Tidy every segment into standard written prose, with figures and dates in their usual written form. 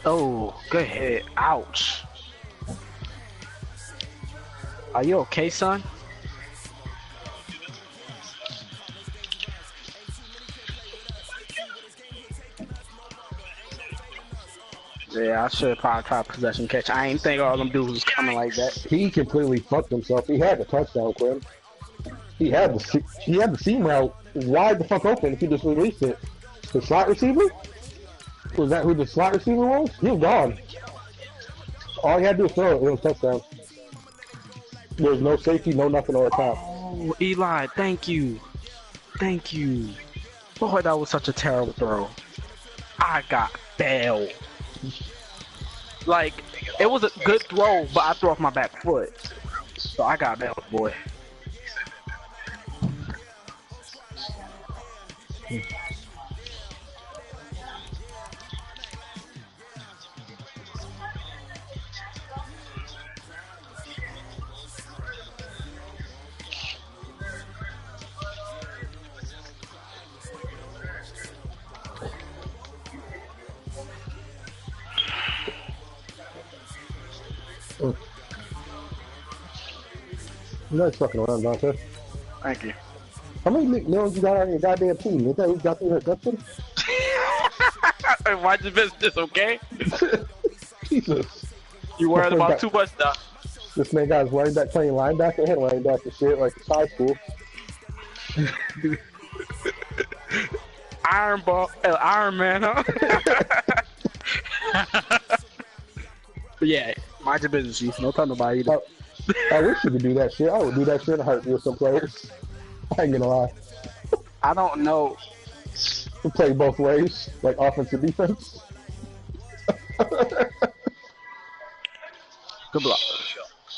Oh, good hit. Ouch. Are you okay, son? Yeah, I should have probably tried possession catch. I ain't think all them dudes was coming like that. He completely fucked himself. He had the touchdown, Quinn. He had the seam route wide the fuck open if he just released it. The slot receiver? Was that who the slot receiver was? He was gone. All he had to do was throw it. It was a touchdown. There was no safety, no nothing on the top. Oh, Eli, thank you. Thank you. Boy, that was such a terrible throw. I got bailed. Like, it was a good throw, but I threw off my back foot. So I got bailed, boy. You guys fucking around, Dante. Thank you. How many McMillans you got on your goddamn team? You think we got through that Dustin? Mind your business, okay? Jesus. You worried about too much stuff. This man got his running back playing linebacker and linebacker shit like it's high school. Iron Man, huh? But yeah, mind your business, Chief. No time nobody either. I wish you could do that shit. I would do that shit in a heartbeat with some players. I ain't gonna lie. I don't know. We play both ways, like offense and defense. Good luck.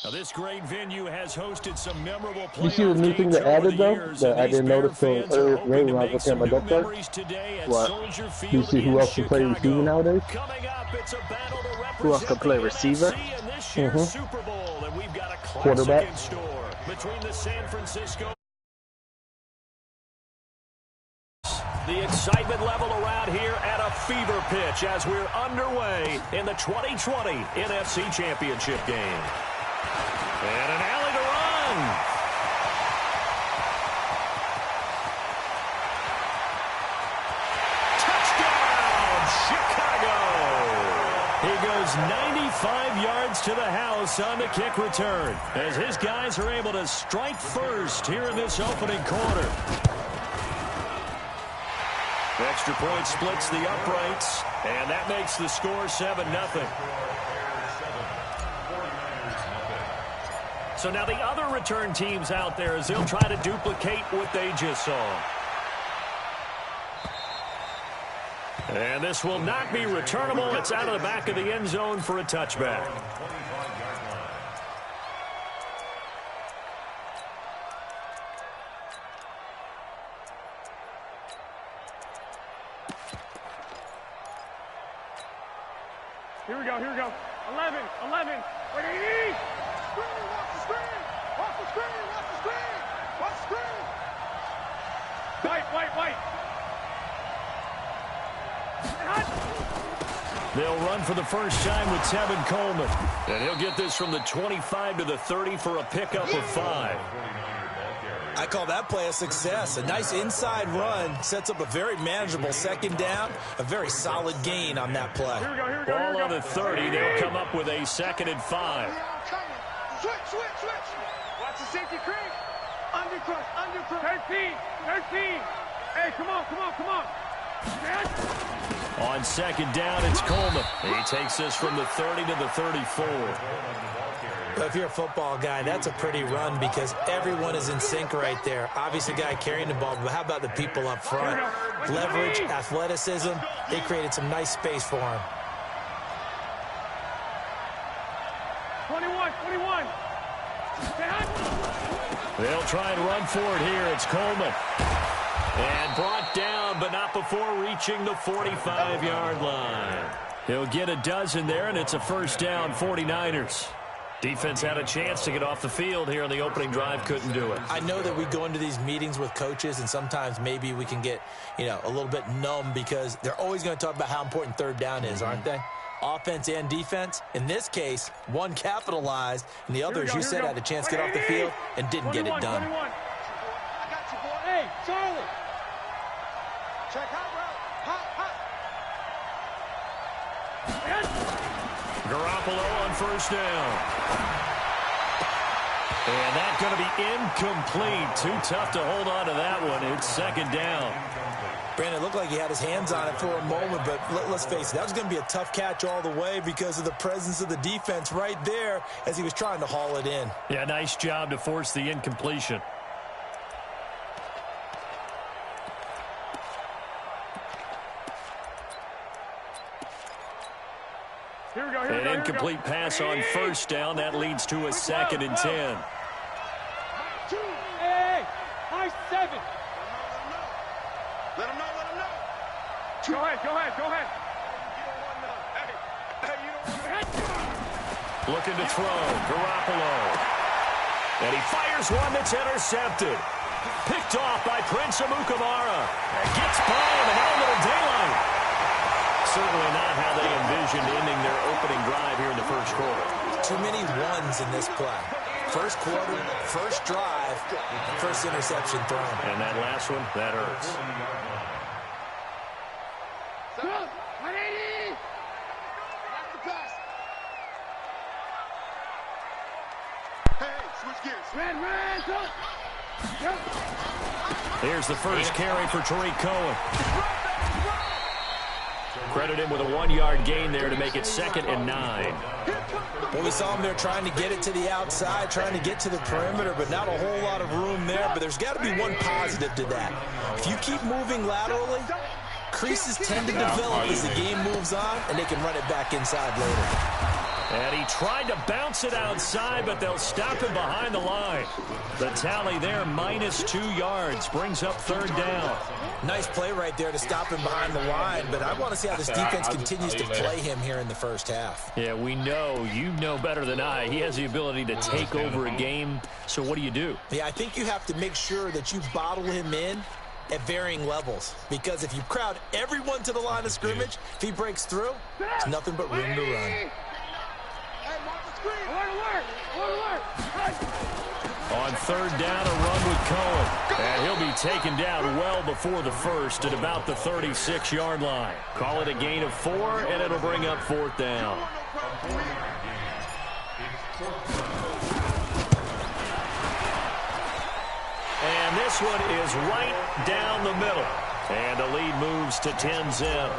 Now, this great venue has hosted some memorable playoff You see the new thing that added though that I didn't notice till earlier today when I was looking at my depth chart? What? Do you see who else can play receiver nowadays? Who else can play receiver? Quarterback. Between the San Francisco. The excitement level around here at a fever pitch as we're underway in the 2020 NFC Championship game. And an alley to run. Touchdown, Chicago. He goes 95 yards to the house on the kick return as his guys are able to strike first here in this opening quarter. Extra point splits the uprights, and that makes the score 7-0. So now the other return teams out there as they'll try to duplicate what they just saw. And this will not be returnable. It's out of the back of the end zone for a touchback. Here we go, here we go. 11, ready? Screen, watch the screen! Watch the screen, watch the screen! Watch the screen! White! They'll run for the first time with Tevin Coleman. And he'll get this from the 25 to the 30 for a pickup of 5. I call that play a success. A nice inside run sets up a very manageable second down. A very solid gain on that play. Here we go. Ball on the 30. They'll come up with a 2nd and 5. Switch. Watch the safety creep. Undercrush. 13. Hey, come on. On 2nd down, it's Coleman. He takes this from the 30 to the 34. If you're a football guy, that's a pretty run because everyone is in sync right there. Obviously, the guy carrying the ball, but how about the people up front? Leverage, athleticism, they created some nice space for him. 21. They'll try and run for it here. It's Coleman. And brought down, but not before reaching the 45-yard line. He'll get a dozen there, and it's a first down, 49ers. Defense had a chance to get off the field here on the opening drive, couldn't do it. I know that we go into these meetings with coaches, and sometimes maybe we can get, a little bit numb because they're always going to talk about how important third down is, aren't they? offense and defense. In this case, one capitalized, and the other, as you said, had a chance to get off the field and didn't get it done. 21. I got you, boy. Hey, Charlie. Check hot route. Garoppolo on first down. And that's going to be incomplete. Too tough to hold on to that one. It's second down. Brandon, it looked like he had his hands on it for a moment, but let's face it, that was going to be a tough catch all the way because of the presence of the defense right there as he was trying to haul it in. Yeah, nice job to force the incompletion. An incomplete pass on first down. That leads to a 2nd and 10. Hey, high 7. Let him know. Go ahead. Looking to throw. Garoppolo. And he fires one that's intercepted. Picked off by Prince Amukamara. Gets by him and out a little daylight. Certainly not how they envisioned ending their opening drive here in the first quarter. Too many ones in this play. First quarter, first drive, first interception thrown. And that last one, that hurts. 180. That's the pass. Hey, switch gears. Here's the first carry for Tariq Cohen. Credit him with a 1-yard gain there to make it 2nd and 9. Well, we saw him there trying to get it to the outside, trying to get to the perimeter, but not a whole lot of room there. But there's got to be one positive to that. If you keep moving laterally, creases tend to develop as the game moves on, and they can run it back inside later. And he tried to bounce it outside, but they'll stop him behind the line. The tally there, -2 yards, brings up 3rd down. Nice play right there to stop him behind the line, but I want to see how this defense continues to play him here in the first half. Yeah, we know. You know better than I. He has the ability to take over a game, so what do you do? Yeah, I think you have to make sure that you bottle him in at varying levels, because if you crowd everyone to the line of scrimmage, if he breaks through, there's nothing but room to run. On 3rd down, a run with Cohen. And he'll be taken down well before the first at about the 36-yard line. Call it a gain of 4, and it'll bring up 4th down. And this one is right down the middle. And the lead moves to 10-zip.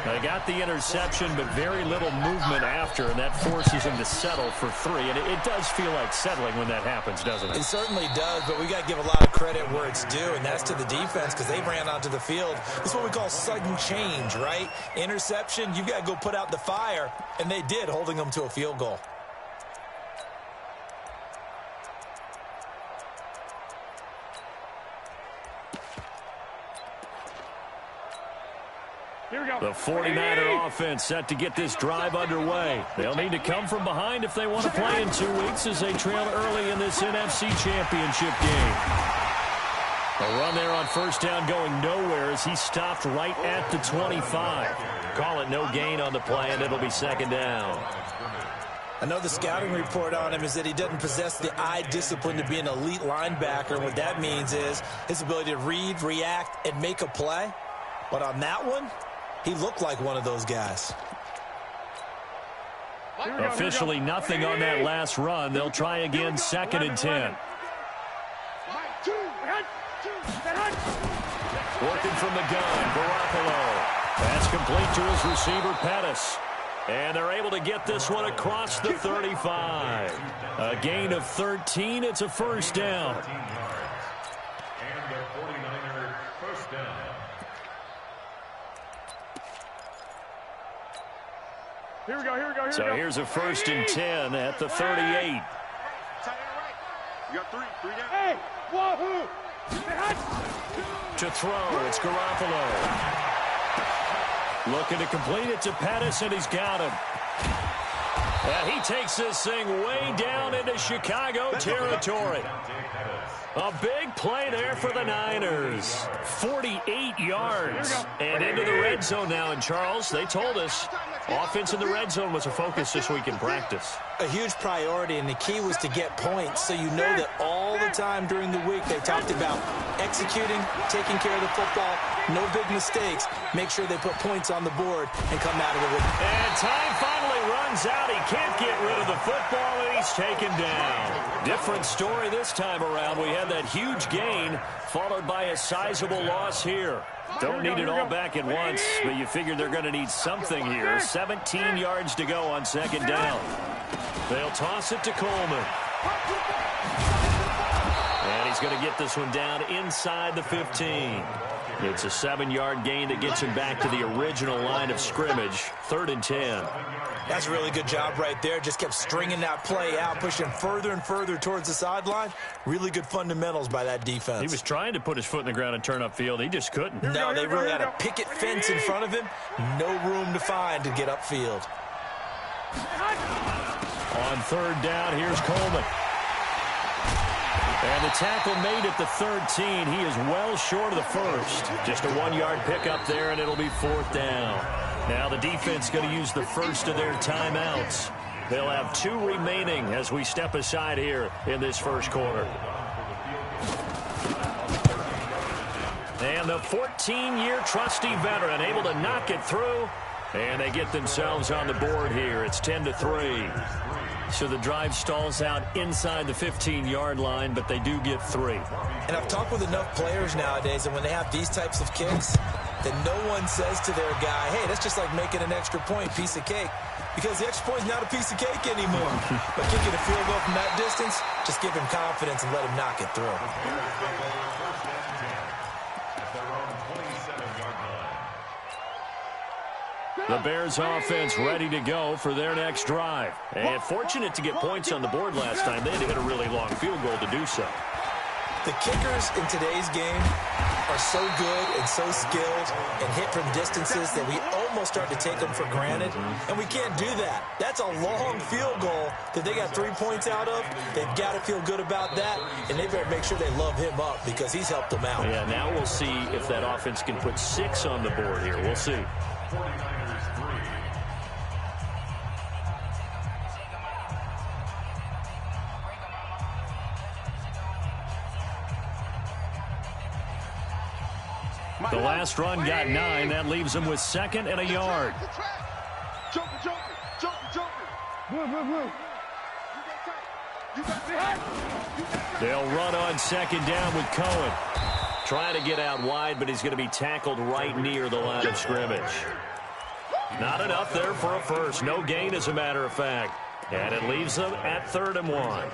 They got the interception, but very little movement after, and that forces them to settle for 3. And it does feel like settling when that happens, doesn't it? It certainly does, but we got to give a lot of credit where it's due, and that's to the defense because they ran onto the field. This is what we call sudden change, right? Interception, you've got to go put out the fire, and they did, holding them to a field goal. The 49er offense set to get this drive underway. They'll need to come from behind if they want to play in 2 weeks as they trail early in this NFC Championship game. A run there on first down going nowhere as he stopped right at the 25. Call it no gain on the play, and it'll be 2nd down. I know the scouting report on him is that he doesn't possess the eye discipline to be an elite linebacker, and what that means is his ability to read, react, and make a play. But on that one, he looked like one of those guys. Officially nothing on that last run. They'll try again, 2nd and 10. Working from the gun, Garoppolo. That's complete to his receiver, Pettis. And they're able to get this one across the 35. A gain of 13. It's a 1st down. And the 49er first down. Here we go. So here's a 1st and 10 at the 38. You got 3 down. Hey, wahoo! To throw, it's Garoppolo. Looking to complete it to Pettis, and he's got him. And he takes this thing way down into Chicago territory. A big play there for the Niners. 48 yards. And into the red zone now. And Charles, they told us Offense in the red zone was a focus this week in practice. A huge priority, and the key was to get points, so you know that all the time during the week they talked about executing, taking care of the football, no big mistakes, make sure they put points on the board and come out of it with. And time finally runs out. He can't get rid of the football, and he's taken down. Different story this time around. We had that huge gain followed by a sizable loss here. Don't need it all back at once, but you figure they're going to need something here. 17 yards to go on second down. They'll toss it to Coleman. And he's going to get this one down inside the 15. It's a 7-yard gain that gets him back to the original line of scrimmage. 3rd and 10. That's a really good job right there. Just kept stringing that play out, pushing further and further towards the sideline. Really good fundamentals by that defense. He was trying to put his foot in the ground and turn upfield. He just couldn't. No, they really had a picket fence in front of him. No room to find to get upfield. On 3rd down, here's Coleman. And the tackle made at the 13. He is well short of the first. Just a 1-yard pickup there, and it'll be 4th down. Now the defense going to use the first of their timeouts. They'll have 2 remaining as we step aside here in this first quarter. And the 14-year trusty veteran able to knock it through. And they get themselves on the board here. It's 10-3. So the drive stalls out inside the 15-yard line, but they do get 3. And I've talked with enough players nowadays, and when they have these types of kicks, that no one says to their guy, hey, that's just like making an extra point, piece of cake. Because the extra point is not a piece of cake anymore. But kicking a field goal from that distance, just give him confidence and let him knock it through. The Bears offense ready to go for their next drive. And fortunate to get points on the board last time. They had to hit a really long field goal to do so. The kickers in today's game are so good and so skilled and hit from distances that we almost start to take them for granted. And we can't do that. That's a long field goal that they got 3 points out of. They've got to feel good about that, and they better make sure they love him up because he's helped them out. Yeah, now we'll see if that offense can put 6 on the board here. We'll see. The last run got 9. That leaves them with 2nd and a yard. They'll run on 2nd down with Cohen. Trying to get out wide, but he's going to be tackled right near the line of scrimmage. Not enough there for a first. No gain, as a matter of fact. And it leaves them at 3rd and 1.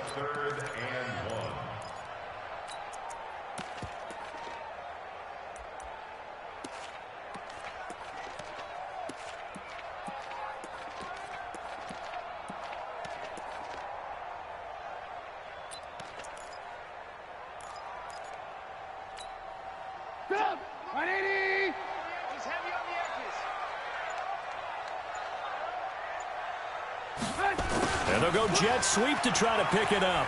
And they'll go jet sweep to try to pick it up.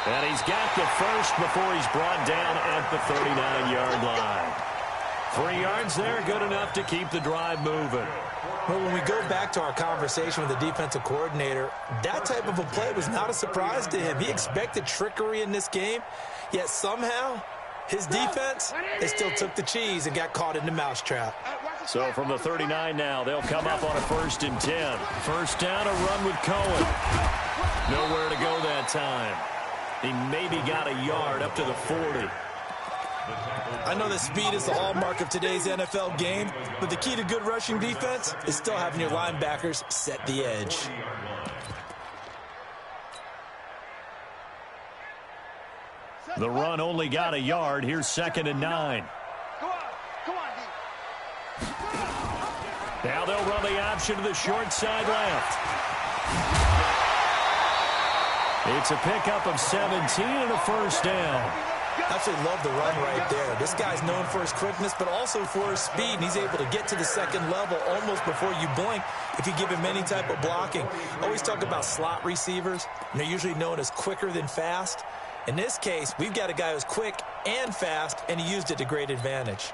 And he's got the first before he's brought down at the 39-yard line. 3 yards there, good enough to keep the drive moving. Well, when we go back to our conversation with the defensive coordinator, that type of a play was not a surprise to him. He expected trickery in this game, yet somehow his defense, they still took the cheese and got caught in the mousetrap. So from the 39 now, they'll come up on a 1st and 10. First down, a run with Cohen. Nowhere to go that time. He maybe got a yard up to the 40. I know that speed is the hallmark of today's NFL game, but the key to good rushing defense is still having your linebackers set the edge. The run only got a yard. Here's 2nd and 9. Now they'll run the option to the short side left. It's a pickup of 17 and a first down. Absolutely love the run right there. This guy's known for his quickness, but also for his speed, and he's able to get to the 2nd level almost before you blink if you give him any type of blocking. Always talk about slot receivers, and they're usually known as quicker than fast. In this case, we've got a guy who's quick and fast, and he used it to great advantage.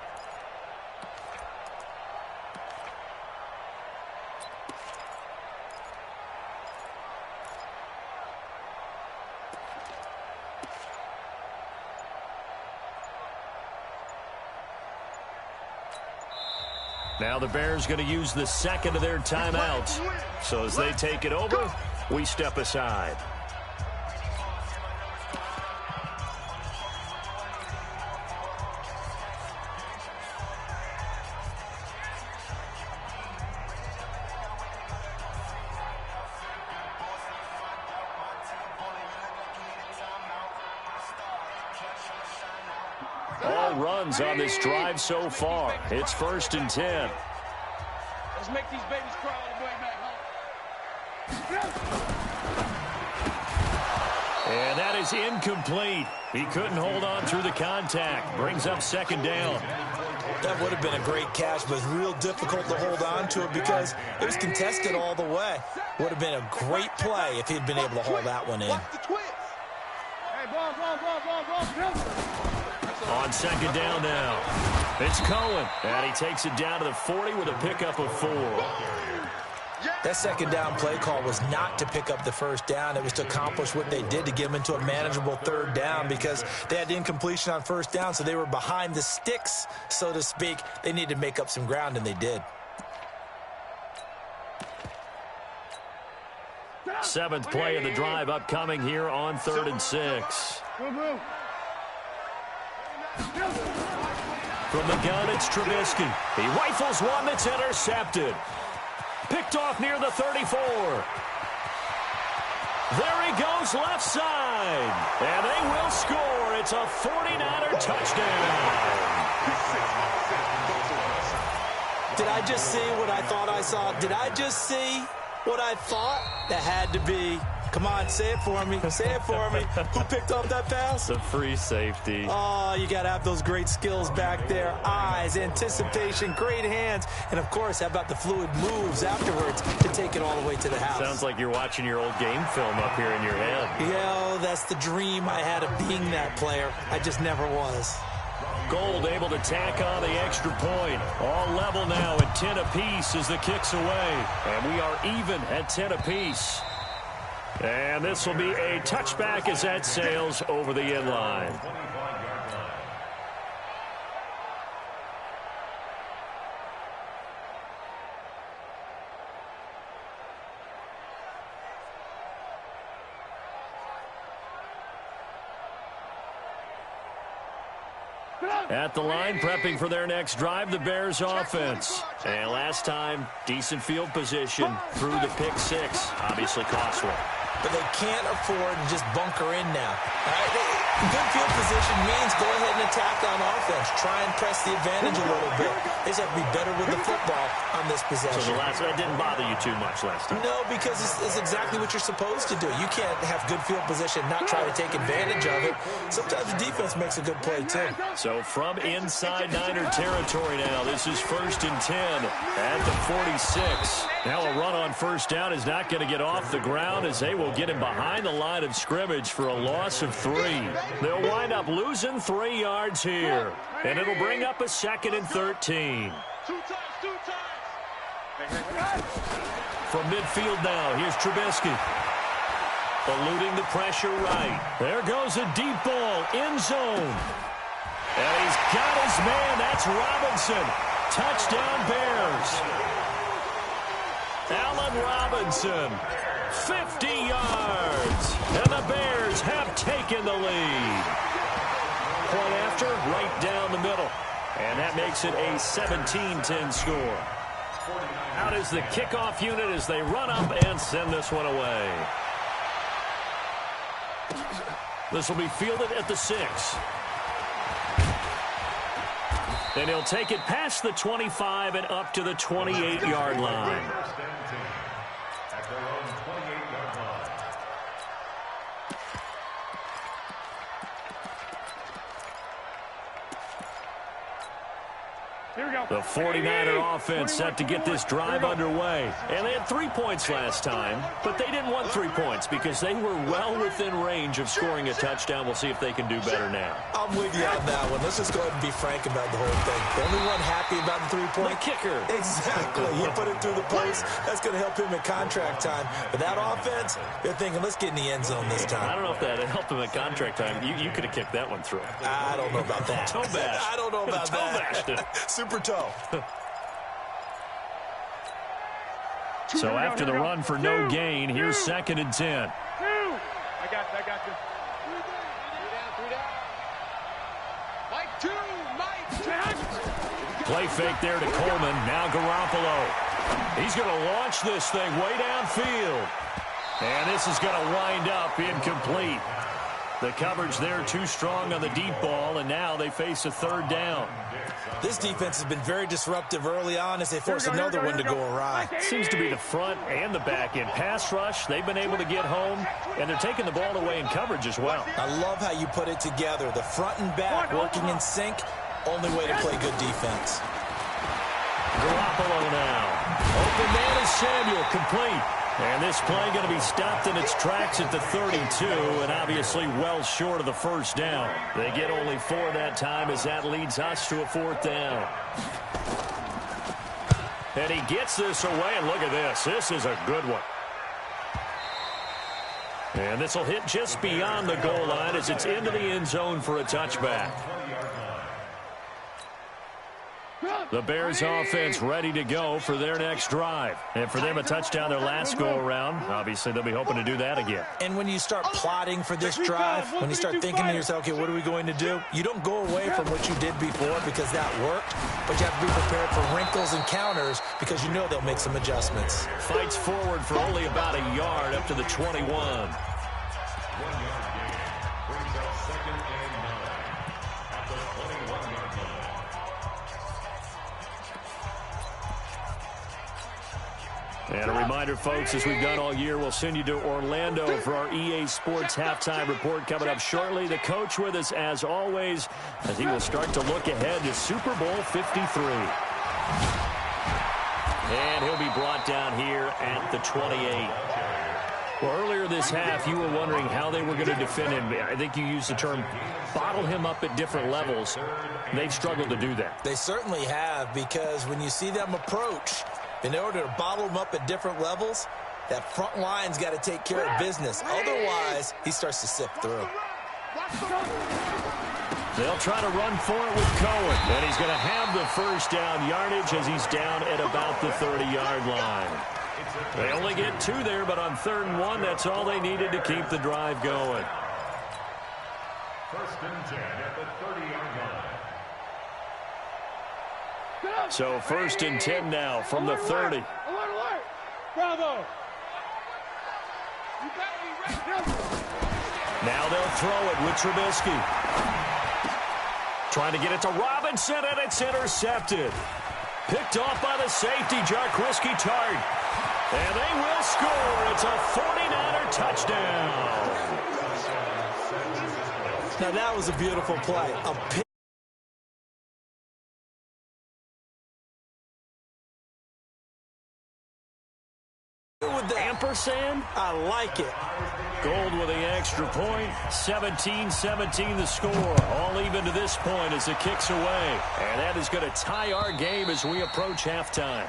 Now the Bears going to use the second of their timeouts. So as they take it over, we step aside. All runs on this drive so far. It's 1st and 10. Let's make these babies cry all the way back home. And that is incomplete. He couldn't hold on through the contact. Brings up 2nd down. That would have been a great catch, but real difficult to hold on to it because it was contested all the way. Would have been a great play if he'd been able to hold that one in. Hey, ball. On 2nd down now. It's Cohen. And he takes it down to the 40 with a pickup of 4. That 2nd down play call was not to pick up the 1st down. It was to accomplish what they did to get them into a manageable 3rd down because they had incompletion on 1st down, so they were behind the sticks, so to speak. They needed to make up some ground, and they did. 7th play of the drive upcoming here on 3rd and 6. From the gun, it's Trubisky. He rifles one that's intercepted. Picked off near the 34. There he goes left side. And they will score. It's a 49er touchdown. Did I just see what I thought I saw? Did I just see what I thought? That had to be. Come on, say it for me. Say it for me. Who picked up that pass? The free safety. Oh, you got to have those great skills back there. Eyes, anticipation, great hands. And, of course, how about the fluid moves afterwards to take it all the way to the house? Sounds like you're watching your old game film up here in your head. Yeah, that's the dream I had of being that player. I just never was. Gold able to tack on the extra point. All level now at 10 apiece as the kick's away. And we are even at 10 apiece. And this will be a touchback as that sails over the end line. At the line, prepping for their next drive, the Bears offense. And last time, decent field position through the pick 6. Obviously costly. But they can't afford to just bunker in now. All right? Good field position means go ahead and attack on offense. Try and press the advantage a little bit. They just have to be better with the football on this possession. So that didn't bother you too much last time? No, because it's exactly what you're supposed to do. You can't have good field position, not try to take advantage of it. Sometimes the defense makes a good play, too. So from inside Niner territory now, this is 1st and 10 at the 46. Now a run on 1st down is not going to get off the ground as they will get him behind the line of scrimmage for a loss of 3. They'll wind up losing 3 yards here. And it'll bring up a 2nd and 13. From midfield now, here's Trubisky. Eluding the pressure right. There goes a deep ball, end zone. And he's got his man. That's Robinson. Touchdown Bears. Allen Robinson. 50 yards. And the Bears have taken the lead. Point after, right down the middle. And that makes it a 17-10 score. Out is the kickoff unit as they run up and send this one away. This will be fielded at the 6. And he'll take it past the 25 and up to the 28-yard line. The 49er offense set to get this drive underway. And they had 3 points last time, but they didn't want 3 points because they were well within range of scoring a touchdown. We'll see if they can do better now. I'm with you on that one. Let's just go ahead and be frank about the whole thing. The only one happy about the 3-point? The kicker. Exactly. He put it through the post. That's going to help him in contract time. But that offense, they're thinking, let's get in the end zone this time. I don't know if that helped him at contract time. You could have kicked that one through. I don't know about that. Toe bash. I don't know about Toe that. bashed it. Super toe. So after the run for no gain, here's 2nd and 10. I got you. 3 down. Play fake there to Coleman. Now Garoppolo. He's going to launch this thing way downfield. And this is going to wind up incomplete. The coverage there too strong on the deep ball, and now they face a 3rd down. This defense has been very disruptive early on as they force another one to go awry. Seems to be the front and the back end. Pass rush, they've been able to get home, and they're taking the ball away in coverage as well. I love how you put it together. The front and back working in sync. Only way to play good defense. Garoppolo now. Open man is Samuel, complete. And this play going to be stopped in its tracks at the 32, and obviously well short of the 1st down. They get only 4 that time as that leads us to a 4th down. And he gets this away, and look at this. This is a good one. And this will hit just beyond the goal line as it's into the end zone for a touchback. The Bears offense ready to go for their next drive. And for them, a touchdown their last go-around. Obviously, they'll be hoping to do that again. And when you start plotting for this drive, when you start thinking to yourself, okay, what are we going to do? You don't go away from what you did before because that worked, but you have to be prepared for wrinkles and counters because you know they'll make some adjustments. Fights forward for only about a yard up to the 21. 1 yard gain. Brings up 2nd and 9 at the 21-yard line. And a reminder, folks, as we've done all year, we'll send you to Orlando for our EA Sports halftime report coming up shortly. The coach with us, as always, as he will start to look ahead to Super Bowl 53. And he'll be brought down here at the 28. Well, earlier this half, you were wondering how they were going to defend him. I think you used the term bottle him up at different levels. They've struggled to do that. They certainly have, because when you see them approach, in order to bottle them up at different levels, that front line's got to take care of business. Otherwise, he starts to sift through. They'll try to run for it with Cohen. And he's going to have the 1st down yardage as he's down at about the 30-yard line. They only get 2 there, but on 3rd and 1, that's all they needed to keep the drive going. 1st and 10 at the 30-yard line. So 1st and 10 now from the 30. Alert! Bravo! Now they'll throw it with Trubisky. Trying to get it to Robinson, and it's intercepted. Picked off by the safety, Jarquiski Tart. And they will score. It's a 49er touchdown. Now that was a beautiful play. With the ampersand, I like it. Gold with the extra point. 17-17 the score. All even to this point as it kicks away. And that is going to tie our game as we approach halftime.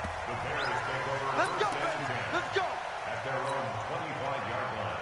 Let's go, baby. Let's go. At their own 25-yard line.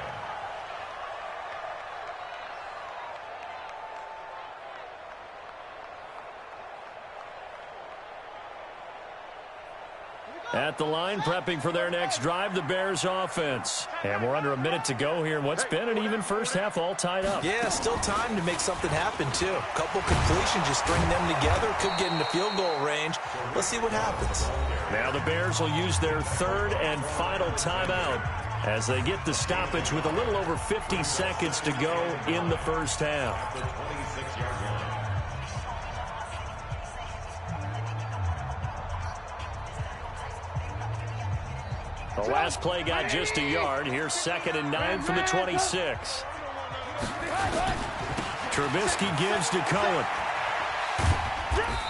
At the line, prepping for their next drive, the Bears offense. And we're under a minute to go here in what's been an even first half, all tied up. Yeah, still time to make something happen, too. A couple completions, just string them together. Could get into field goal range. Let's see what happens. Now the Bears will use their 3rd and final timeout as they get the stoppage with a little over 50 seconds to go in the first half. The 26-yard line. The last play got just a yard. Here's 2nd and 9 from the 26. Trubisky gives to Cohen.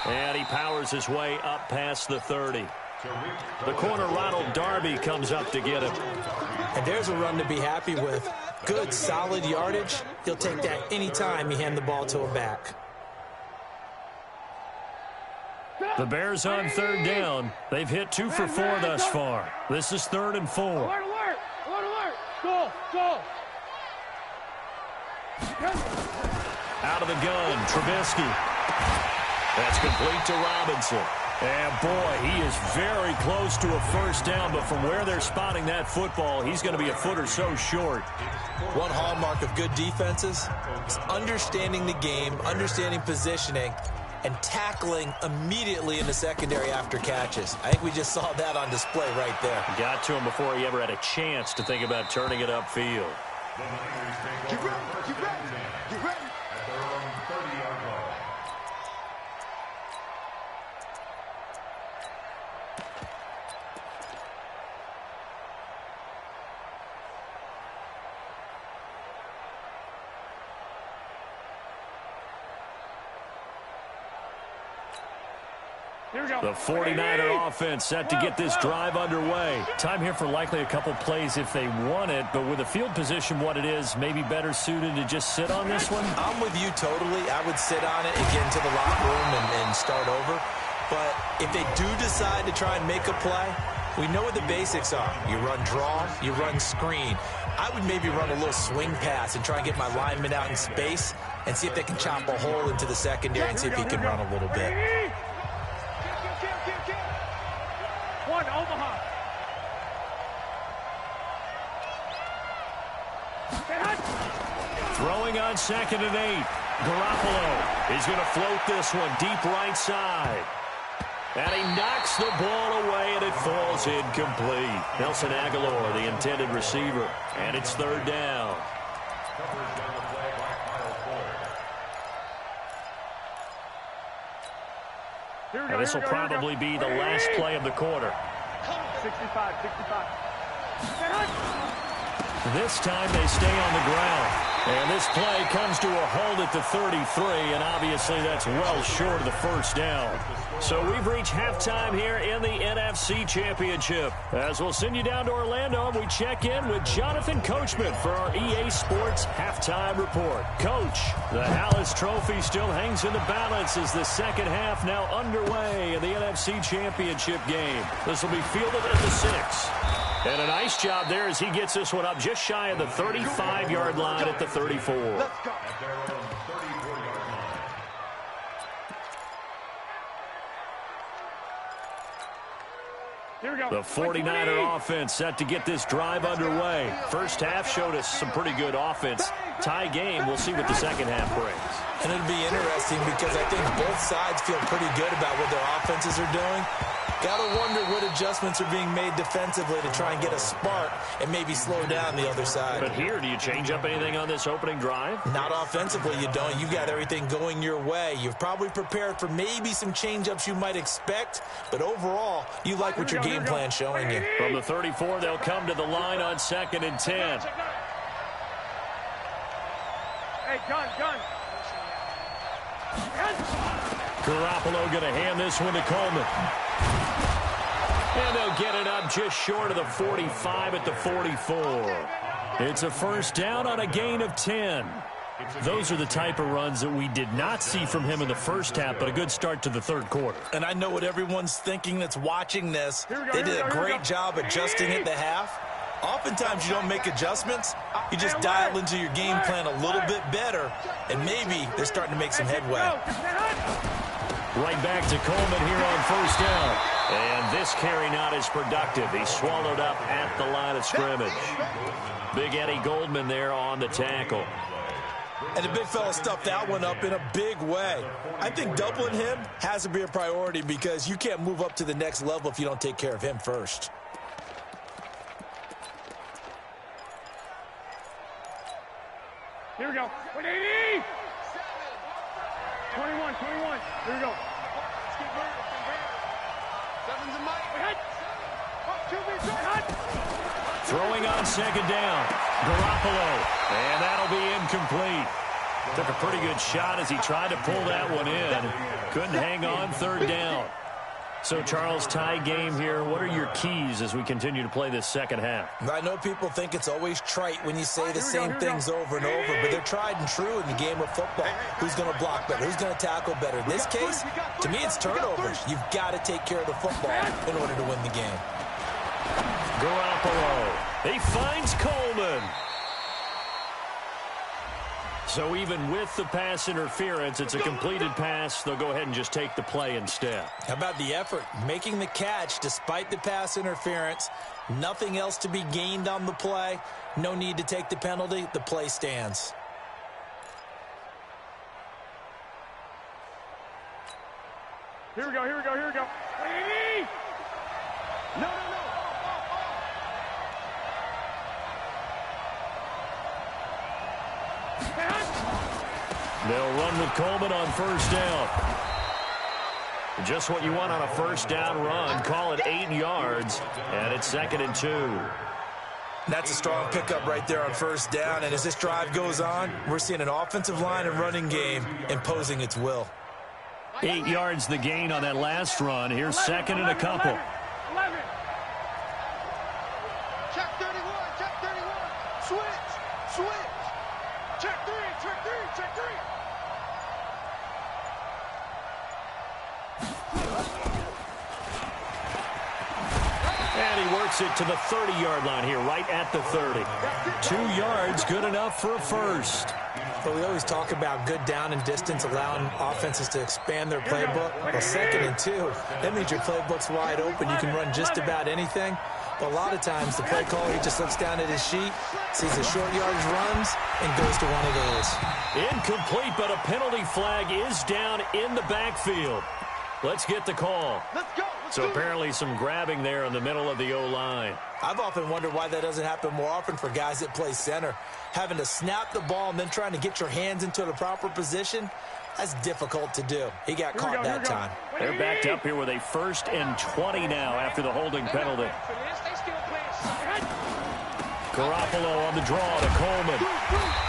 And he powers his way up past the 30. The corner, Ronald Darby, comes up to get him. And there's a run to be happy with. Good, solid yardage. He'll take that anytime you hand the ball to a back. The Bears on 3rd down. They've hit 2 for 4 thus far. This is 3rd and 4. Alert, alert! Alert, alert! Go, go! Out of the gun, Trubisky. That's complete to Robinson. And boy, he is very close to a first down, but from where they're spotting that football, he's going to be a foot or so short. One hallmark of good defenses is understanding the game, understanding positioning, and tackling immediately in the secondary after catches. I think we just saw that on display right there. Got to him before he ever had a chance to think about turning it upfield. Get ready, get ready, get ready. At their own 30-yard line. Here we go. The 49er offense set to get this drive underway. Time here for likely a couple plays if they want it, but with the field position what it is, maybe better suited to just sit on this one? I'm with you totally. I would sit on it and get into the locker room and start over. But if they do decide to try and make a play, we know what the basics are. You run draw, you run screen. I would maybe run a little swing pass and try and get my lineman out in space and see if they can chop a hole into the secondary and see if he can run a little bit. One, Omaha. Throwing on 2nd and 8. Garoppolo is going to float this one deep right side. And he knocks the ball away, and it falls incomplete. Nelson Aguilar, the intended receiver. And it's 3rd down. And this will probably be the last play of the quarter. 65, 65. This time they stay on the ground. And this play comes to a halt at the 33, and obviously that's well short of the first down. So we've reached halftime here in the NFC Championship. As we'll send you down to Orlando, and we check in with Jonathan Coachman for our EA Sports Halftime Report. Coach, the Hallis Trophy still hangs in the balance as the second half now underway in the NFC Championship game. This will be fielded at the 6. And a nice job there as he gets this one up just shy of the 35-yard line at the 34. Let's go. At their own 34-yard line. Here we go. The 49er offense set to get this drive underway. First half showed us some pretty good offense. Tie game, we'll see what the second half brings. And it'll be interesting because I think both sides feel pretty good about what their offenses are doing. Gotta wonder what adjustments are being made defensively to try and get a spark and maybe slow down the other side. But here, do you change up anything on this opening drive? Not offensively, you don't. You've got everything going your way. You've probably prepared for maybe some change-ups you might expect, but overall, you like what your game plan's showing you. From the 34, they'll come to the line on 2nd and 10. Hey, gun. Garoppolo going to hand this one to Coleman. And they'll get it up just short of the 45 at the 44. It's a first down on a gain of 10. Those are the type of runs that we did not see from him in the first half, but a good start to the third quarter. And I know what everyone's thinking that's watching this. They did a great job adjusting at the half. Oftentimes you don't make adjustments. You just dial into your game plan a little bit better, and maybe they're starting to make some headway. Right back to Coleman here on first down. And this carry not as productive. He's swallowed up at the line of scrimmage. Big Eddie Goldman there on the tackle. And the big fella stuffed that one up in a big way. I think doubling him has to be a priority because you can't move up to the next level if you don't take care of him first. Here we go. 180. 21. Here we go. Throwing on 2nd down. Garoppolo. And that'll be incomplete. Took a pretty good shot as he tried to pull that one in. Couldn't hang on 3rd down. So, Charles, tie game here. What are your keys as we continue to play this second half? I know people think it's always trite when you say the same things over and over, but they're tried and true in the game of football. Who's going to block better? Who's going to tackle better? In this case, to me, it's turnovers. You've got to take care of the football in order to win the game. Garoppolo. He finds Coleman. So even with the pass interference, it's a completed pass. They'll go ahead and just take the play instead. How about the effort? Making the catch despite the pass interference. Nothing else to be gained on the play. No need to take the penalty. The play stands. Here we go, here we go, here we go. No, no, no. They'll run with Coleman on first down. Just what you want on a first down run. Call it 8 yards, and it's 2nd and 2. That's a strong pickup right there on first down, and as this drive goes on, we're seeing an offensive line and running game imposing its will. 8 yards the gain on that last run. Here's 2nd and a couple. 11. Check 31, check 31. Switch, switch. Check 3, check 3, check 3. And he works it to the 30-yard line here, right at the 30. 2 yards, good enough for a first. But we always talk about good down and distance, allowing offenses to expand their playbook. Well, 2nd and 2, that means your playbook's wide open. You can run just about anything. But a lot of times, the play caller, he just looks down at his sheet, sees the short yardage runs, and goes to one of those. Incomplete, but a penalty flag is down in the backfield. Let's get the call. Let's go. So apparently some grabbing there in the middle of the O-line. I've often wondered why that doesn't happen more often for guys that play center. Having to snap the ball and then trying to get your hands into the proper position, that's difficult to do. He got caught that time. They're backed up here with a 1st and 20 now after the holding penalty. Garoppolo on the draw to Coleman.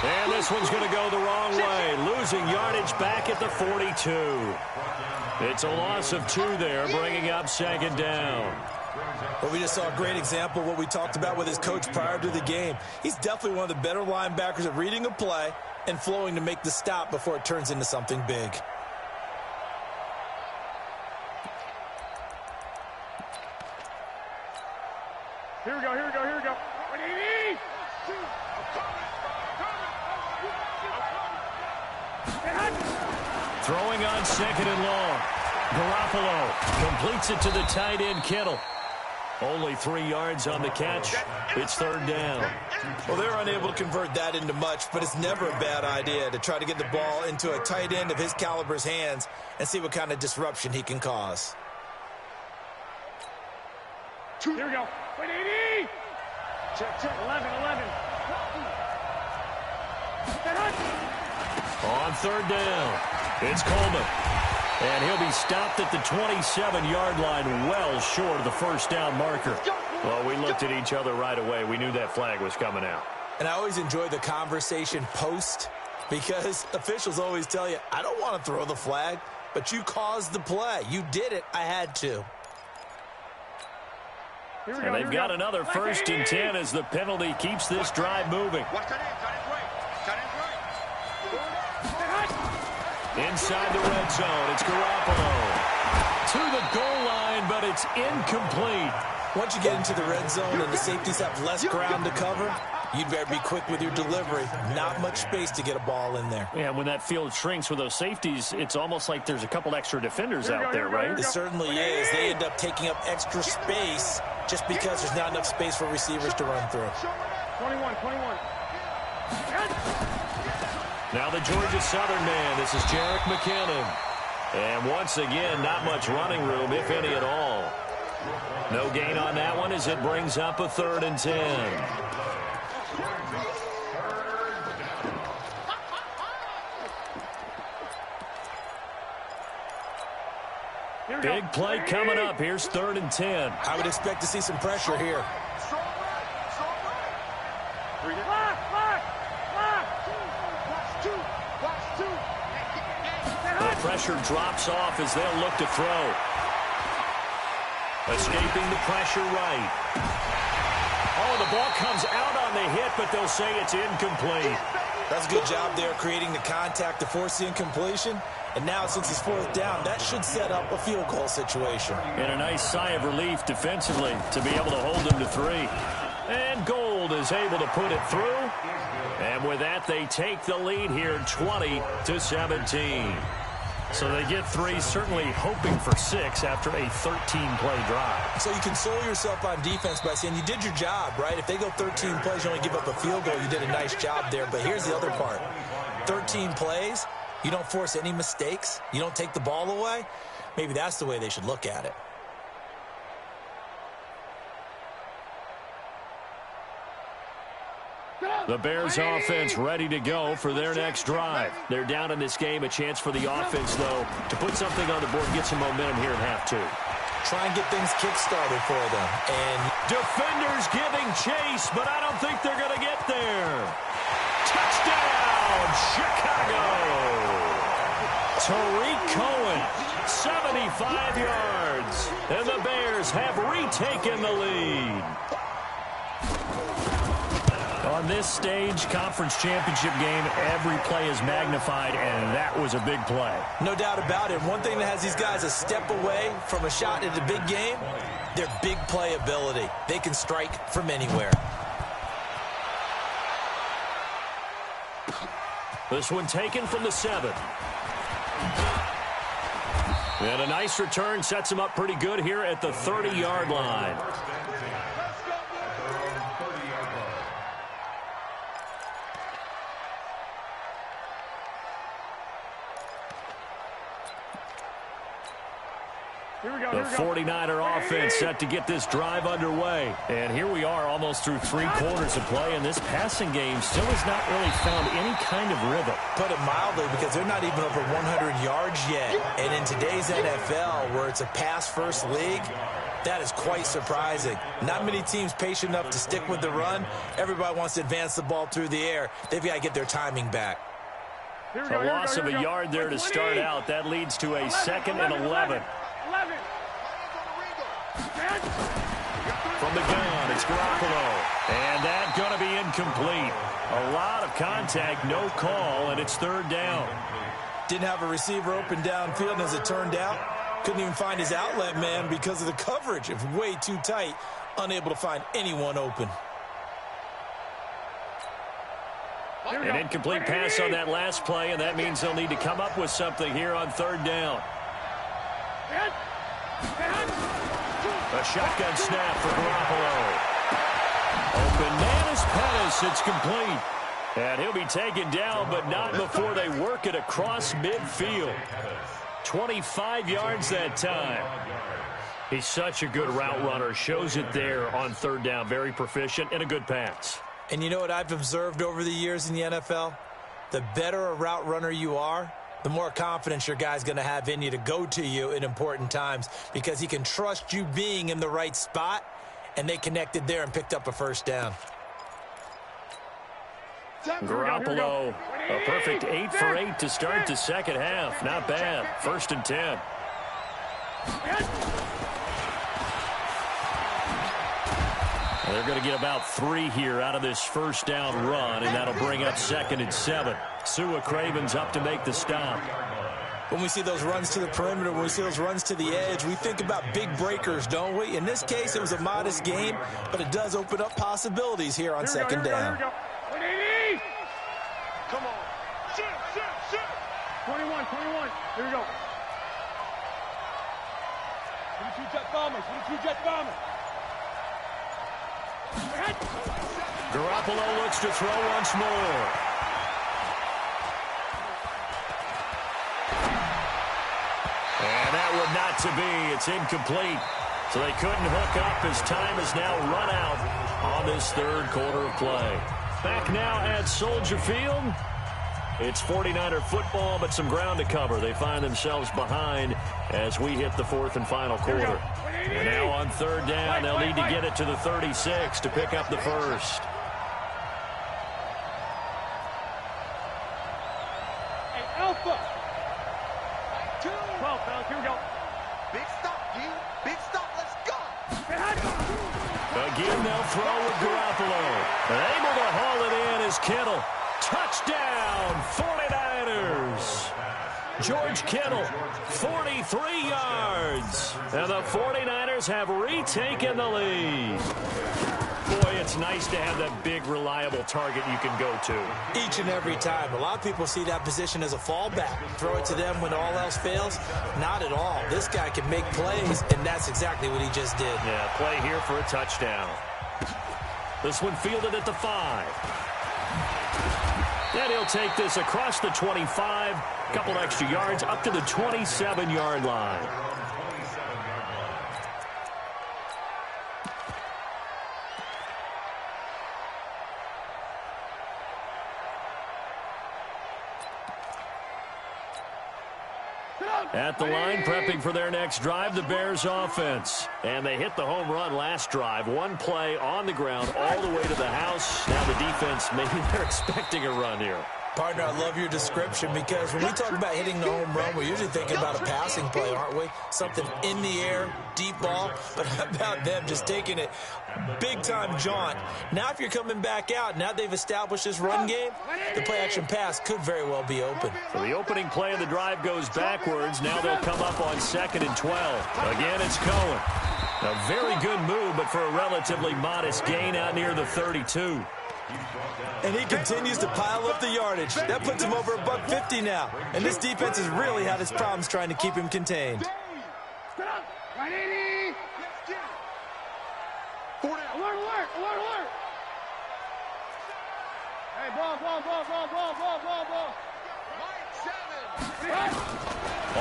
And this one's going to go the wrong way. Losing yardage back at the 42. It's a loss of 2 there, bringing up 2nd down. Well, we just saw a great example of what we talked about with his coach prior to the game. He's definitely one of the better linebackers at reading a play and flowing to make the stop before it turns into something big. Here we go, here we go, here we go. Throwing on 2nd and long. Garoppolo completes it to the tight end, Kittle. Only 3 yards on the catch. It's 3rd down. Well, they're unable to convert that into much, but it's never a bad idea to try to get the ball into a tight end of his caliber's hands and see what kind of disruption he can cause. Here we go. Wait, 80. Check, check. 11. On 3rd down, it's Coleman. And he'll be stopped at the 27-yard line, well short of the first down marker. Well, we looked at each other right away. We knew that flag was coming out. And I always enjoy the conversation post because officials always tell you, I don't want to throw the flag, but you caused the play. You did it. I had to. And they've got another 1st and 10 as the penalty keeps this drive moving. Inside the red zone, it's Garoppolo. To the goal line, but it's incomplete. Once you get into the red zone and the safeties have less ground to cover, you'd better be quick with your delivery. Not much space to get a ball in there. Yeah, when that field shrinks with those safeties, it's almost like there's a couple extra defenders out there, right? It certainly is. They end up taking up extra space just because there's not enough space for receivers to run through. 21. Now the Georgia Southern man, this is Jerick McKinnon. And once again, not much running room, if any at all. No gain on that one as it brings up a 3rd and 10. Big play coming up. Here's 3rd and 10. I would expect to see some pressure here. The pressure drops off as they'll look to throw. Escaping the pressure right. Oh, the ball comes out on the hit, but they'll say it's incomplete. That's a good job there creating the contact to force the incompletion. And now, since it's 4th down, that should set up a field goal situation. And a nice sigh of relief defensively to be able to hold them to 3. And Gold is able to put it through. And with that, they take the lead here 20-17. So they get 3, certainly hoping for 6 after a 13-play drive. So you console yourself on defense by saying you did your job, right? If they go 13 plays, you only give up a field goal, you did a nice job there. But here's the other part. 13 plays, you don't force any mistakes, you don't take the ball away. Maybe that's the way they should look at it. The Bears offense ready to go for their next drive. They're down in this game. A chance for the offense, though, to put something on the board and get some momentum here in half 2. Try and get things kick-started for them. And defenders giving chase, but I don't think they're going to get there. Touchdown, Chicago. Tariq Cohen, 75 yards. And the Bears have retaken the lead. On this stage, conference championship game, every play is magnified, and that was a big play. No doubt about it. One thing that has these guys a step away from a shot at a big game, their big play ability. They can strike from anywhere. This one taken from the 7. And a nice return sets him up pretty good here at the 30-yard line. The 49er offense set to get this drive underway. And here we are almost through 3 quarters of play, and this passing game still has not really found any kind of rhythm. Put it mildly, because they're not even over 100 yards yet. And in today's NFL, where it's a pass-first league, that is quite surprising. Not many teams patient enough to stick with the run. Everybody wants to advance the ball through the air. They've got to get their timing back. A loss of a yard there to start out. That leads to a 2nd and 11. From the gun, it's Garoppolo. And that's going to be incomplete. A lot of contact, no call, and it's 3rd down. Didn't have a receiver open downfield, and as it turned out, couldn't even find his outlet man because of the coverage. It was way too tight, unable to find anyone open. An incomplete pass on that last play, and that means they'll need to come up with something here on 3rd down. A shotgun snap for Garoppolo. Open man is Pettis. It's complete. And he'll be taken down, but not before they work it across midfield. 25 yards that time. He's such a good route runner. Shows it there on 3rd down. Very proficient and a good pass. And you know what I've observed over the years in the NFL? The better a route runner you are, the more confidence your guy's going to have in you to go to you in important times, because he can trust you being in the right spot, and they connected there and picked up a 1st down. Garoppolo, a perfect 8 for 8 to start the 2nd half. Not bad. 1st and 10. They're going to get about 3 here out of this 1st down run, and that'll bring up 2nd and 7. Sua Craven's up to make the stop. When we see those runs to the perimeter, when we see those runs to the edge, we think about big breakers, don't we? In this case, it was a modest game, but it does open up possibilities here on 2nd down. Come on. Shoot. 21. Here we go. 22 jet bombers. Garoppolo looks to throw once more. And that would not to be. It's incomplete. So they couldn't hook up as time has now run out on this 3rd quarter of play. Back now at Soldier Field. It's 49er football, but some ground to cover. They find themselves behind as we hit the 4th and final quarter. And now on 3rd down, they'll need to get it to the 36 to pick up the 1st. Hey, Alpha. 12, fellas. Here we go. Big stop, G. Big stop. Let's go. Again, they'll throw with Garoppolo. Able to haul it in is Kittle. Touchdown, 49ers. George Kittle, 43 yards. And the 49ers have retaken the lead. boy, it's nice to have that big, reliable target you can go to. Each and every time. A lot of people see that position as a fallback. Throw it to them when all else fails. Not at all. This guy can make plays, and that's exactly what he just did. Yeah, play here for a touchdown. This one fielded at the 5. And he'll take this across the 25. A couple extra yards up to the 27-yard line. At the line, prepping for their next drive, the Bears offense. And they hit the home run last drive. One play on the ground all the way to the house. Now the defense, maybe they're expecting a run here. Partner, I love your description because when we talk about hitting the home run, we're usually thinking about a passing play, aren't we? Something in the air, deep ball. But how about them just taking it big-time jaunt? Now if you're coming back out, now they've established this run game, the play-action pass could very well be open. So the opening play of the drive goes backwards. Now they'll come up on 2nd and 12. Again, it's Cohen. A very good move, but for a relatively modest gain out near the 32. And he continues to pile up the yardage. That puts him over $150 now. And this defense has really had its problems trying to keep him contained. Alert, alert, alert, alert. Hey, ball.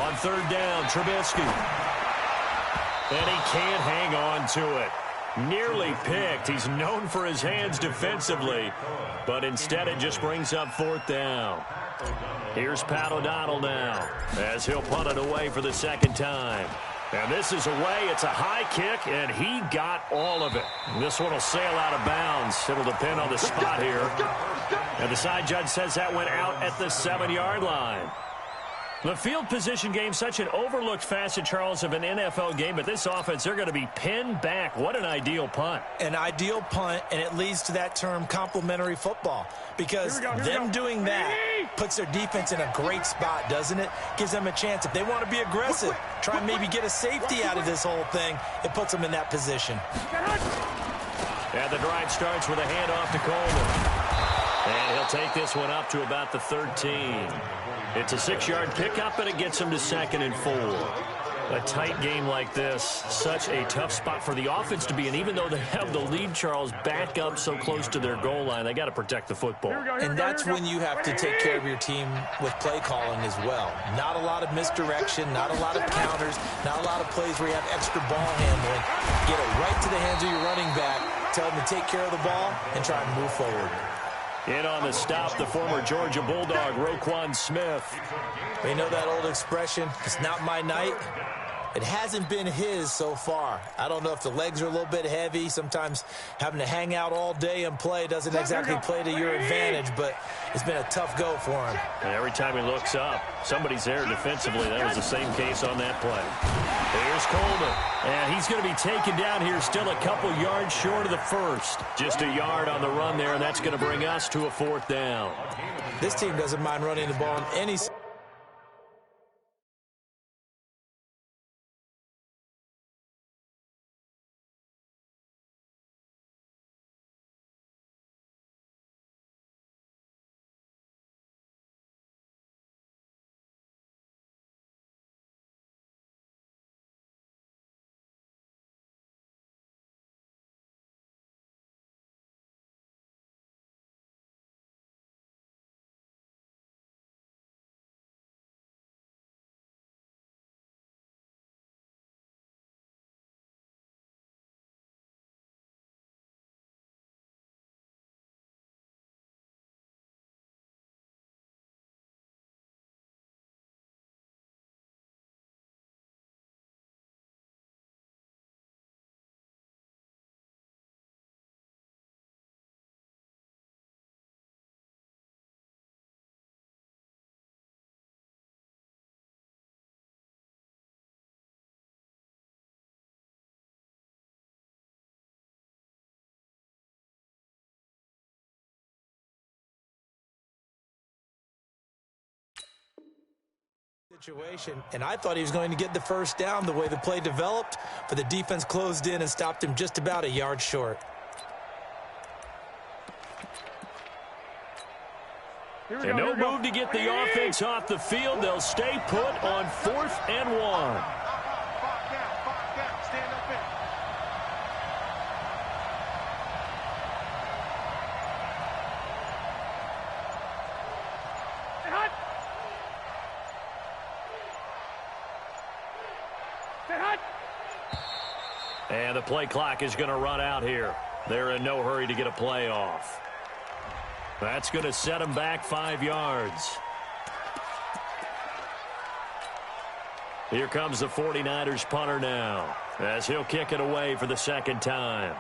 On 3rd down, Trubisky. And he can't hang on to it. Nearly picked. He's known for his hands defensively, but instead it just brings up 4th down. Here's Pat O'Donnell now as he'll punt it away for the 2nd time. And this is away. It's a high kick, and he got all of it. This one will sail out of bounds. It'll depend on the spot here. And the side judge says that went out at the 7-yard line. The field position game, such an overlooked facet, Charles, of an NFL game, but this offense, they're going to be pinned back. What an ideal punt. An ideal punt, and it leads to that term complementary football, because them doing that puts their defense in a great spot, doesn't it? Gives them a chance. If they want to be aggressive, try and maybe get a safety out of this whole thing, it puts them in that position. And the drive starts with a handoff to Coleman. And he'll take this one up to about the 13. It's a 6-yard pickup, and it gets him to 2nd and 4. A tight game like this, such a tough spot for the offense to be in. Even though they have the lead, Charles, back up so close to their goal line, they got to protect the football. And that's when you have to take care of your team with play calling as well. Not a lot of misdirection, not a lot of counters, not a lot of plays where you have extra ball handling. Get it right to the hands of your running back, tell them to take care of the ball, and try and move forward. In on the stop, the former Georgia Bulldog, Roquan Smith. You know that old expression, it's not my night. It hasn't been his so far. I don't know if the legs are a little bit heavy. Sometimes having to hang out all day and play doesn't exactly play to your advantage, but it's been a tough go for him. And every time he looks up, somebody's there defensively. That was the same case on that play. Here's Coleman. And he's going to be taken down here, still a couple yards short of the 1st. Just a yard on the run there, and that's going to bring us to a 4th down. This team doesn't mind running the ball in any situation, and I thought he was going to get the 1st down the way the play developed, but the defense closed in and stopped him just about a yard short. And no move to get the offense off the field. They'll stay put on 4th and 1. 5 down. Stand up in. And the play clock is going to run out here. They're in no hurry to get a play off. That's going to set them back 5 yards. Here comes the 49ers punter now, as he'll kick it away for the second time.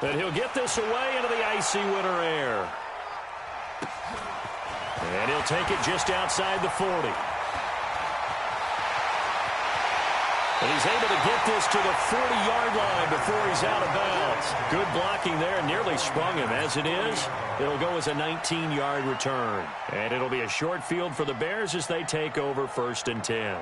And he'll get this away into the icy winter air. And he'll take it just outside the 40. And he's able to get this to the 40-yard line before he's out of bounds. Good blocking there, nearly sprung him. As it is, it'll go as a 19-yard return. And it'll be a short field for the Bears as they take over 1st and 10.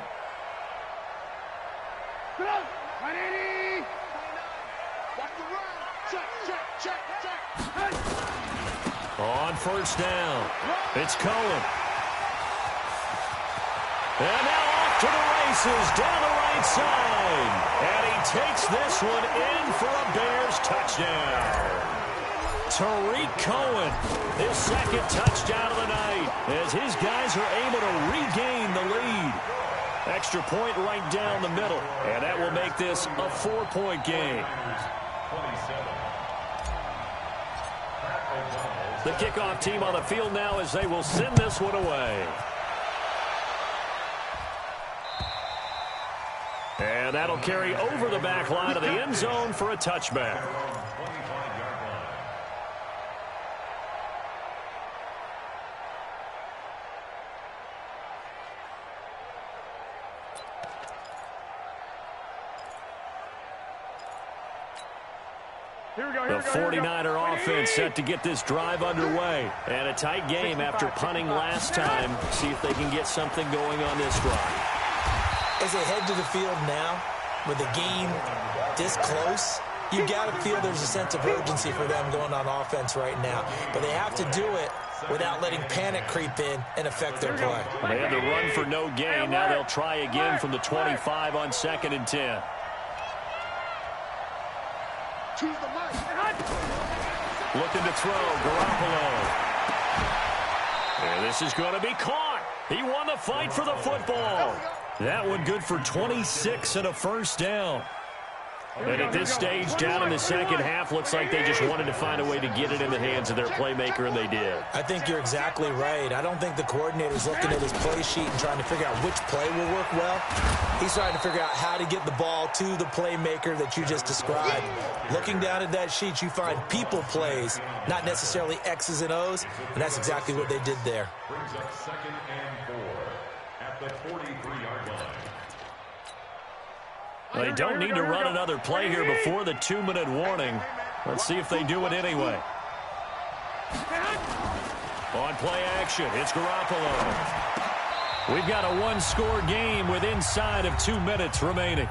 On 1st down, it's Cohen. And now off to the races down the right side. And he takes this one in for a Bears touchdown. Tariq Cohen, his second touchdown of the night, as his guys are able to regain the lead. Extra point right down the middle. And that will make this a 4-point game. The kickoff team on the field now as they will send this one away. And that'll carry over the back line of the end zone for a touchback. The 49er offense set to get this drive underway. And a tight game after punting last time. See if they can get something going on this drive. As they head to the field now, with the game this close, you got to feel there's a sense of urgency for them going on offense right now. But they have to do it without letting panic creep in and affect their play. They had to run for no gain. Now they'll try again from the 25 on 2nd and 10. Looking to throw, Garoppolo. And this is going to be caught. He won the fight for the football. That one good for 26 and a 1st down. And at this stage, down in the second half, looks like they just wanted to find a way to get it in the hands of their playmaker, and they did. I think you're exactly right. I don't think the coordinator's looking at his play sheet and trying to figure out which play will work well. He's trying to figure out how to get the ball to the playmaker that you just described. Looking down at that sheet, you find people plays, not necessarily X's and O's, and that's exactly what they did there. Brings up 2nd and 4 at the 43-yard line. They don't need to run another play here before the 2-minute warning. Let's see if they do it anyway. On play action, it's Garoppolo. We've got a 1-score game with inside of 2 minutes remaining.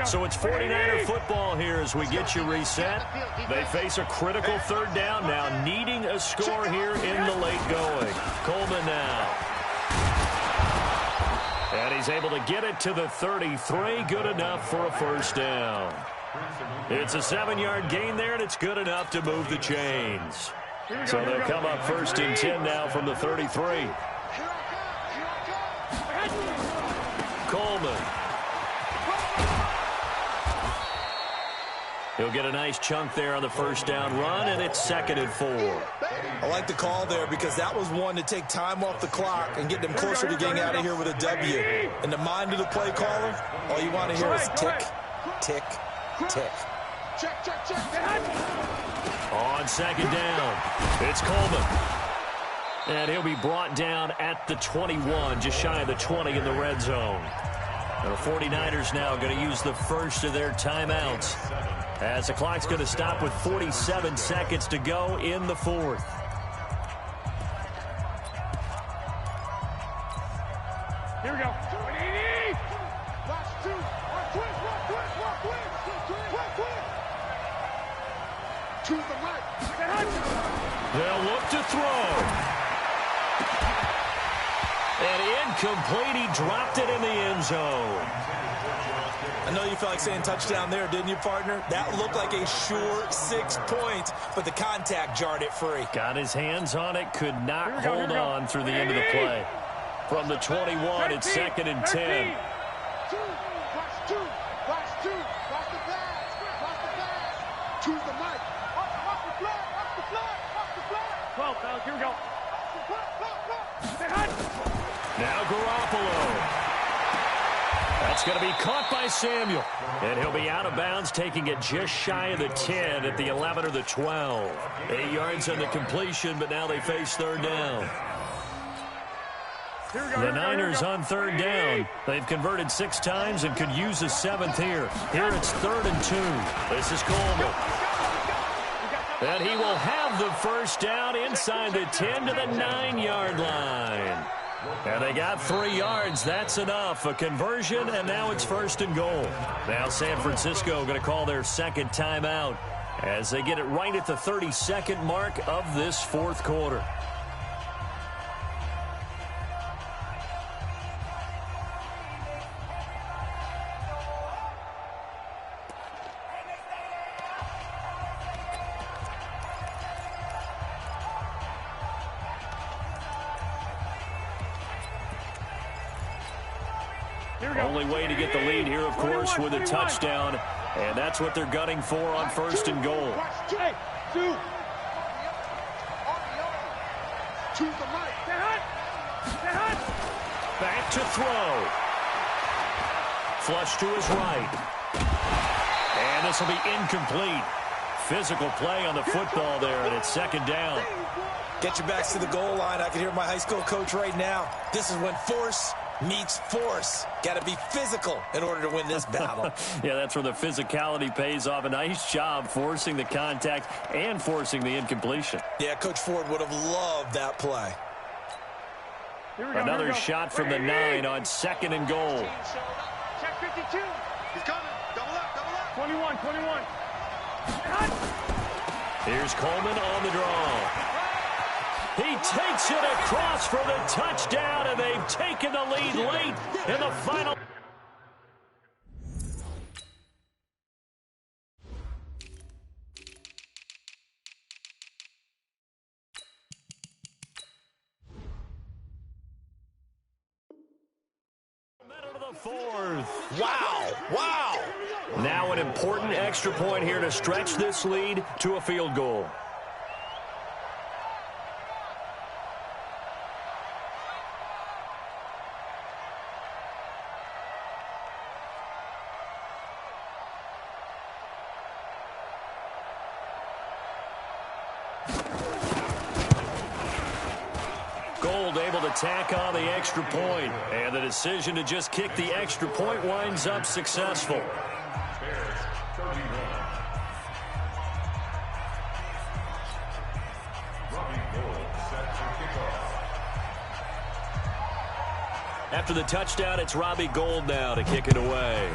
So it's 49er football here as we get you reset. They face a critical 3rd down now, needing a score here in the late going. Coleman now. And he's able to get it to the 33. Good enough for a 1st down. It's a 7-yard gain there, and it's good enough to move the chains. So they'll come up 1st and 10 now from the 33. Coleman. He'll get a nice chunk there on the 1st down run, and it's 2nd and 4. I like the call there because that was one to take time off the clock and get them closer to getting out of here with a W. In the mind of the play caller, all you want to hear is tick, tick, tick. Check. On 2nd down, it's Coleman. And he'll be brought down at the 21, just shy of the 20 in the red zone. The 49ers now going to use the first of their timeouts, as the clock's going to stop with 47 seconds to go in the 4th. Here we go. 180. Last 2. They'll look to throw. And incomplete. He dropped it in the end zone. I know you felt like saying touchdown there, didn't you, partner? That looked like a sure 6 points, but the contact jarred it free. Got his hands on it, could not hold on through the end of the play. From the 21, it's 2nd and 10. Here we go. Now Garoppolo. That's going to be caught by Samuel. And he'll be out of bounds, taking it just shy of the 10 at the 11 or the 12. 8 yards on the completion, but now they face 3rd down. The Niners on 3rd down. They've converted 6 times and could use a 7th here. Here it's 3rd and 2. This is Coleman. And he will have the first down inside the 10 to the 9-yard line. And they got 3 yards. That's enough. A conversion, and now it's 1st and goal. Now San Francisco going to call their 2nd timeout as they get it right at the 32nd mark of this 4th quarter. Only way to get the lead here, of course, with a touchdown. And that's what they're gunning for on 1st and goal. Back to throw. Flush to his right. And this will be incomplete. Physical play on the football there, and it's 2nd down. Get your backs to the goal line. I can hear my high school coach right now. This is when force meets force. Got to be physical in order to win this battle. Yeah, that's where the physicality pays off. A nice job forcing the contact and forcing the incompletion. Yeah, Coach Ford would have loved that play. Another shot from the 9 on 2nd and goal. Check 52. He's coming. Double up, double up. 21. Here's Coleman on the draw. He takes it across for the touchdown, and they've taken the lead late in the final. Middle of the 4th. Wow. Now an important extra point here to stretch this lead to a field goal. Able to tack on the extra point, and the decision to just kick the extra point winds up successful. After the touchdown, it's Robbie Gould now to kick it away.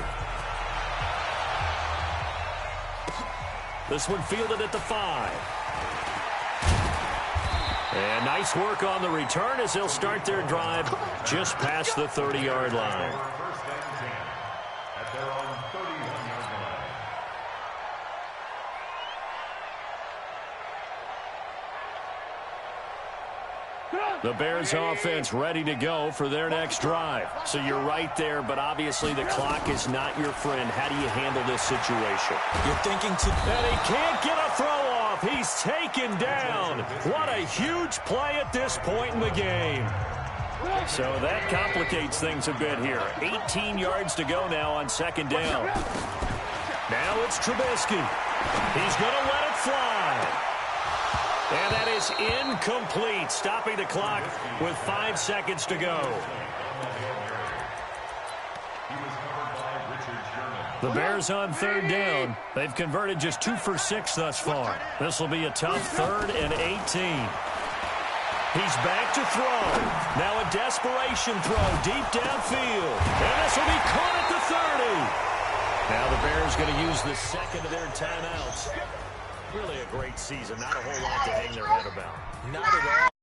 This one fielded at the 5. And nice work on the return as they'll start their drive just past the 30-yard line. The Bears offense ready to go for their next drive. So you're right there, but obviously the clock is not your friend. How do you handle this situation? You're thinking to... And he can't get a throw off. He's taken down. What a huge play at this point in the game. So that complicates things a bit here. 18 yards to go now on 2nd down. Now it's Trubisky. He's going to let it fly. And that is incomplete, stopping the clock with 5 seconds to go. The Bears on 3rd down. They've converted just 2 for 6 thus far. This will be a tough 3rd and 18. He's back to throw. Now a desperation throw deep downfield. And this will be caught at the 30. Now the Bears going to use the second of their timeouts. Really a great season. Not a whole lot to hang their head about. Not at all.